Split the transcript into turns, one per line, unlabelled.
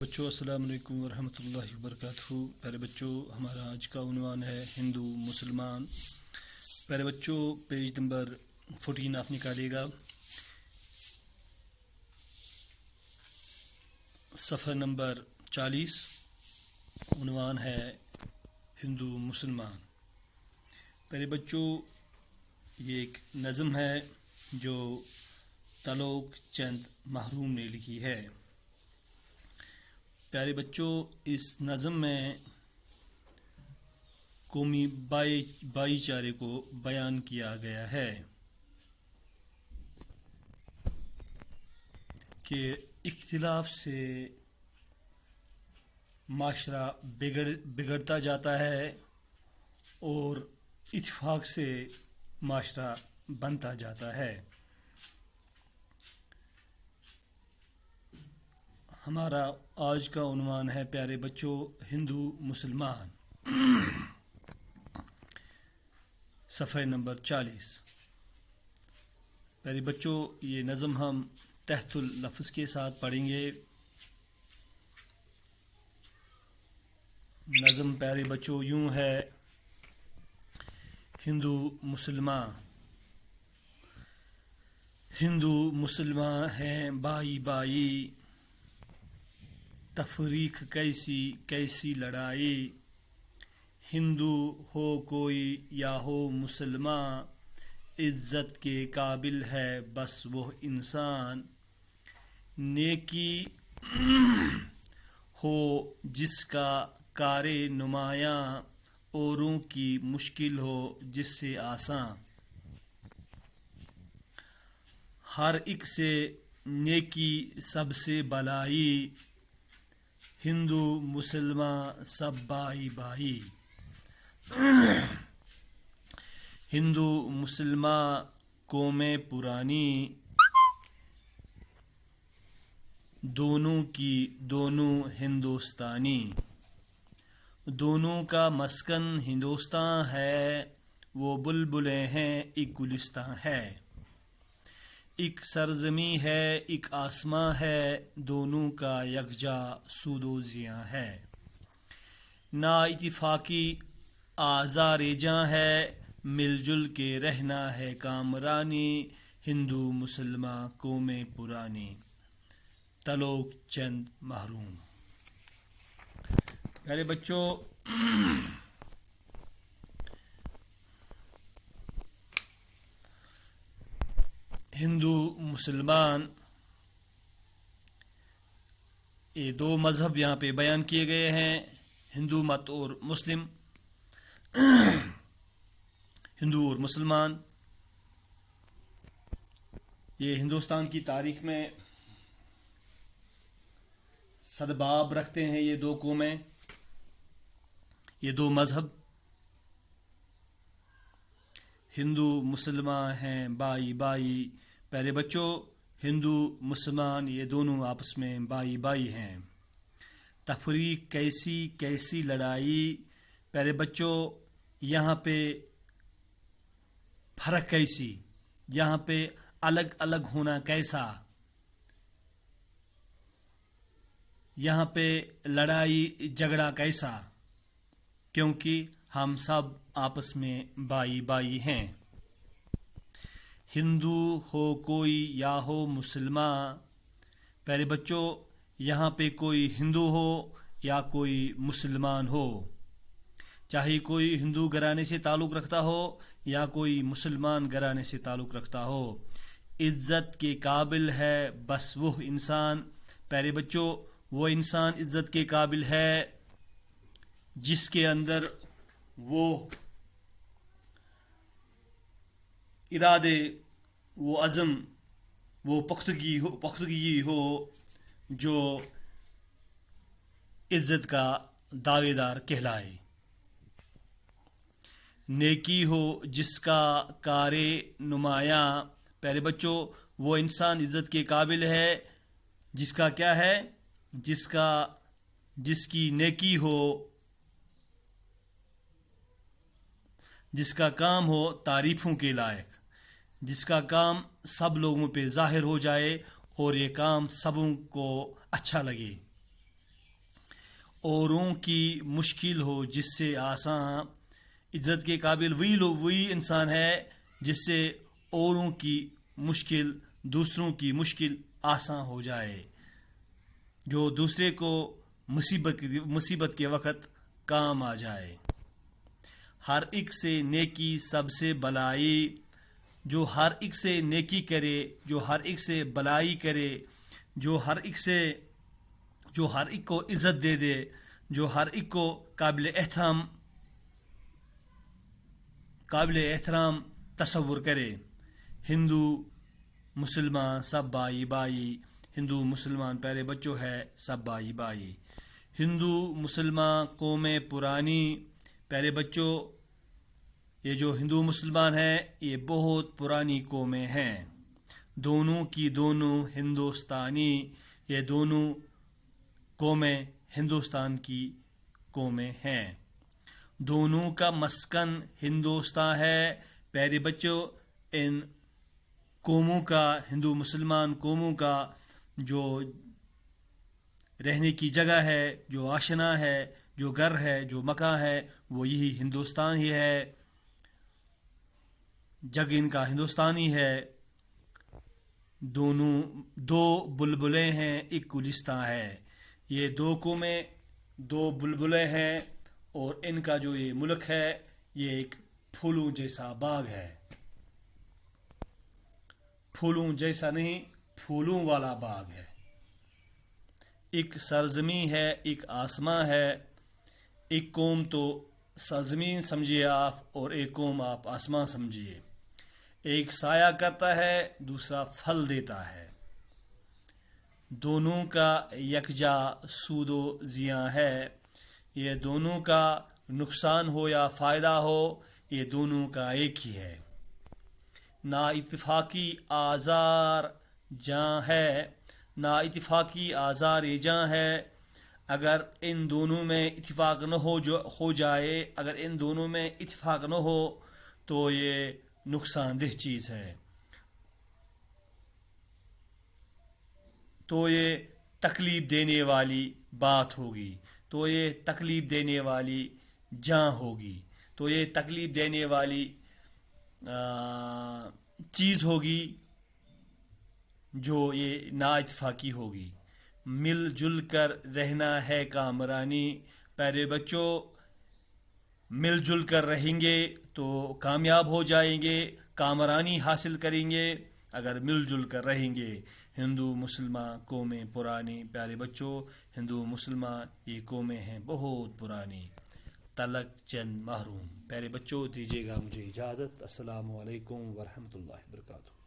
بچوں السلام علیکم ورحمۃ اللہ وبرکاتہ۔ پیارے بچوں، ہمارا آج کا عنوان ہے ہندو مسلمان۔ پیارے بچوں، پیج نمبر 14 آپ نکالیے گا، صفحہ نمبر 40، عنوان ہے ہندو مسلمان۔ پیارے بچوں، یہ ایک نظم ہے جو تالوک چند محروم نے لکھی ہے۔ پیارے بچوں، اس نظم میں قومی بھائی چارے کو بیان کیا گیا ہے کہ اختلاف سے معاشرہ بگڑتا جاتا ہے اور اتفاق سے معاشرہ بنتا جاتا ہے۔ ہمارا آج کا عنوان ہے پیارے بچوں ہندو مسلمان، صفحہ نمبر 40۔ پیارے بچوں، یہ نظم ہم تحت اللفظ کے ساتھ پڑھیں گے۔ نظم پیارے بچوں یوں ہے: ہندو مسلمان، ہندو مسلمان ہیں بھائی بھائی، تفریق کیسی کیسی لڑائی، ہندو ہو کوئی یا ہو مسلمان، عزت کے قابل ہے بس وہ انسان، نیکی ہو جس کا کار نمایاں، اوروں کی مشکل ہو جس سے آساں، ہر ایک سے نیکی سب سے بلائی، ہندو مسلمان سب بھائی بھائی، ہندو مسلمان قومیں پرانی، دونوں کی دونوں ہندوستانی، دونوں کا مسکن ہندوستان ہے، وہ بلبلیں ہیں ایک گلستان ہے، ایک سرزمین ہے ایک آسماں ہے، دونوں کا یکجا سود و زیاں ہے، نا اتفاقی آزار جاں ہے، مل جل کے رہنا ہے کامرانی، ہندو مسلمان قومیں پرانی، تالوک چند محروم۔ پیارے بچوں، ہندو مسلمان یہ دو مذہب یہاں پہ بیان کیے گئے ہیں، ہندو مت اور مسلم، ہندو اور مسلمان۔ یہ ہندوستان کی تاریخ میں سدباب رکھتے ہیں یہ دو قومیں، یہ دو مذہب، ہندو مسلمان ہیں بھائی بھائی۔ پیارے بچوں، ہندو مسلمان یہ دونوں آپس میں بھائی بھائی ہیں، تفریق کیسی کیسی لڑائی۔ پیارے بچوں، یہاں پہ فرق کیسی، یہاں پہ الگ الگ ہونا کیسا، یہاں پہ لڑائی جھگڑا کیسا، کیونکہ ہم سب آپس میں بھائی بھائی ہیں۔ ہندو ہو کوئی یا ہو مسلمان۔ پیارے بچوں، یہاں پہ کوئی ہندو ہو یا کوئی مسلمان ہو، چاہے کوئی ہندو گھرانے سے تعلق رکھتا ہو یا کوئی مسلمان گھرانے سے تعلق رکھتا ہو، عزت کے قابل ہے بس وہ انسان۔ پیارے بچوں، وہ انسان عزت کے قابل ہے جس کے اندر وہ ارادے، وہ عزم، وہ پختگی ہو جو عزت کا دعوے دار کہلائے، نیکی ہو جس کا کار نمایاں۔ پیارے بچوں، وہ انسان عزت کے قابل ہے جس کا کیا ہے، جس کی نیکی ہو، جس کا کام ہو تعریفوں کے لائق، جس کا کام سب لوگوں پہ ظاہر ہو جائے اور یہ کام سبوں کو اچھا لگے۔ اوروں کی مشکل ہو جس سے آسان. عزت کے قابل وہی انسان ہے جس سے اوروں کی مشکل، دوسروں کی مشکل آسان ہو جائے، جو دوسرے کو مصیبت کے وقت کام آ جائے. ہر ایک سے نیکی سب سے بلائی، جو ہر ایک سے نیکی کرے، جو ہر ایک سے بلائی کرے، جو ہر ایک کو عزت دے دے، جو ہر ایک کو قابل احترام تصور کرے. ہندو مسلمان سب بھائی، ہندو مسلمان پیارے بچوں ہے سب بھائی. ہندو مسلمان قومیں پرانی پیارے بچوں، یہ جو ہندو مسلمان ہیں یہ بہت پرانی قومیں ہیں. دونوں کی دونوں ہندوستانی، یہ دونوں قومیں ہندوستان کی قومیں ہیں. دونوں کا مسکن ہندوستان ہے پیارے بچوں. ان قوموں کا، ہندو مسلمان قوموں کا جو رہنے کی جگہ ہے، جو آشنا ہے، جو گھر ہے، جو مکان ہے، وہ یہی ہندوستان ہی ہے. جگ ان کا ہندوستانی ہے. دو بلبلیں ہیں ایک گلستان ہے. یہ دو قومیں دو بلبلیں ہیں، اور ان کا جو یہ ملک ہے یہ ایک پھولوں جیسا باغ ہے. پھولوں جیسا نہیں، پھولوں والا باغ ہے. ایک سرزمین ہے، ایک آسمان ہے. ایک قوم تو سرزمین سمجھیے آپ، اور ایک قوم آپ آسمان سمجھیے. ایک سایہ کرتا ہے، دوسرا پھل دیتا ہے. دونوں کا یکجا سود و زیاں ہے. یہ دونوں کا نقصان ہو یا فائدہ ہو، یہ دونوں کا ایک ہی ہے. نا اتفاقی آزار جاں ہے، نا اتفاقی آزار جاں ہے. اگر ان دونوں میں اتفاق نہ ہو جائے، اگر ان دونوں میں اتفاق نہ ہو تو یہ نقصان دہ چیز ہے. تو یہ تکلیف دینے والی بات ہوگی، تو یہ تکلیف دینے والی جان ہوگی، تو یہ تکلیف دینے والی چیز ہوگی جو یہ نا اتفاقی ہوگی. مل جل کر رہنا ہے کامرانی. پیارے بچوں، مل جل کر رہیں گے تو کامیاب ہو جائیں گے، کامرانی حاصل کریں گے اگر مل جل کر رہیں گے. ہندو مسلمان قومیں پرانی پیارے بچوں، ہندو مسلمان یہ قومیں ہیں بہت پرانی. تلک چند محروم. پیارے بچوں دیجیے گا مجھے اجازت. السلام علیکم ورحمۃ اللہ وبرکاتہ.